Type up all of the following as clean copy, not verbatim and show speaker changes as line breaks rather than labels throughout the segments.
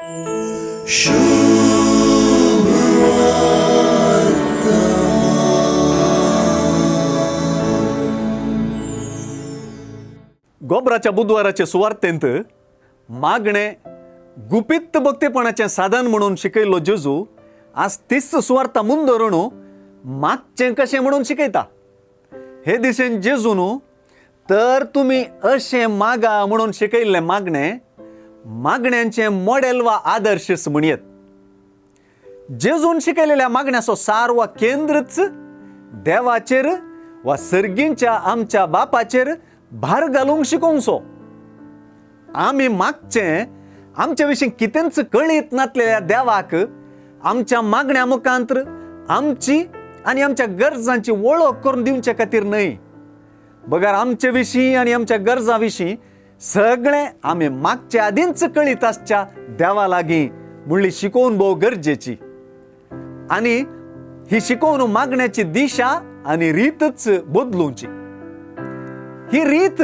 गोबराच्या बुधवाराचे सुवार्थेंत मागणे गुपित भक्तीपणाचे साधन म्हणून शिकयलो जेजू आज तीस सुवार्ता मुंदरून मागचे कशें म्हणून शिकयता. हे दिशेन जेजू न्हू तर तुम्ही अशें मागा म्हणून शिकयल्ले मागण्यांचे मॉडेल वा आदर्श म्हणयेत. जेजून शिकयलेल्या मागण्याचो सार वा केंद्रच देवाचेर वा सर्गींच्या आमच्या बापाचेर भार घालूंक शिकोवचो. आमी मागचे आमच्या विशीं कितेंच कळीत नासलेल्या देवाक आमच्या मागण्या मुखांतर आमची आनी आमच्या गरजांची वळख करून दिवचे खातीर न्हय, बगर आमचे विशीं आनी आमच्या गरजां विशीं सगळें आमी मागचे आदींच कळीत आसच्या देवा लागीं म्हणली शिकोवन भोव गरजेची. आनी ही शिकोवन मागण्याची दिशा आनी रीतच बदलूंची. ही रीत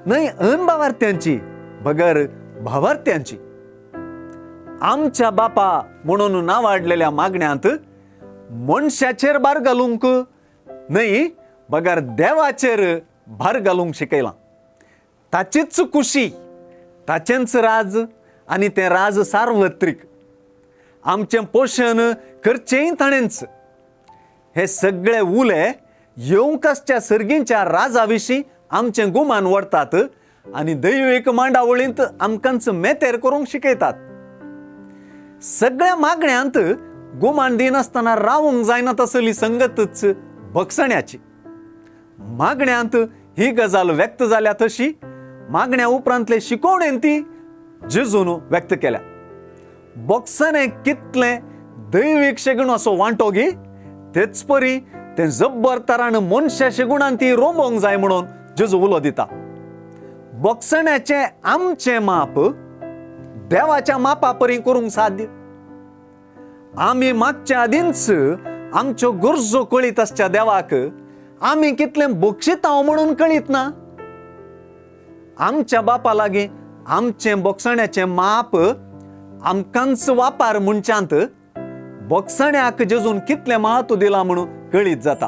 न्हय अनभावार्थ्यांची बगर भावार्थ्यांची. आमच्या बापा म्हणून नांवाडलेल्या मागण्यांत मनशाचेर भार घालूंक न्हय बगर देवाचेर भार घालूंक शिकयलां. ताचीच खुशी, ताचेंच राज आनी तें राज सार्वत्रीक. आमचें पोशण करचेंय ताणेंच. हे सगळे उले येवंक आसच्या सर्गींच्या राजा विशीं आमचें गुमान व्हरतात आनी दैवीक मांडावळींत आमकांच मेतेर करूंक शिकयतात. सगळ्या मागण्यांत गुमान दिनासतना रावूंक जायना तसली संगतच भक्षण्याची. मागण्यांत ही गजाल व्यक्त जाल्या तशी मागण्या उपरांतले शिकवणेन ती जेजून व्यक्त केल्या. बॉक्सने कितलें दैवीक शेगूण असो वांटो घे तेच परी तें जब्बर तरान मनशा शेगुणान ती रोंबोंक जाय म्हणून जेजू उलो दिता. बॉक्सण्याचें आमचें माप देवाच्या मापा परी करूंक साध्य. आमी मागच्या आदींच आमच्यो गरजो कळीत आसच्या देवाक आमी कितलें बक्षितांव म्हणून कळीत ना. आमच्या बापा लागीं आमचें बॉक्सण्याचें माप आमकांच वापार म्हणच्यांत बॉक्सण्याक जेजून कितलें महत्व दिलां म्हणून कळीत जाता.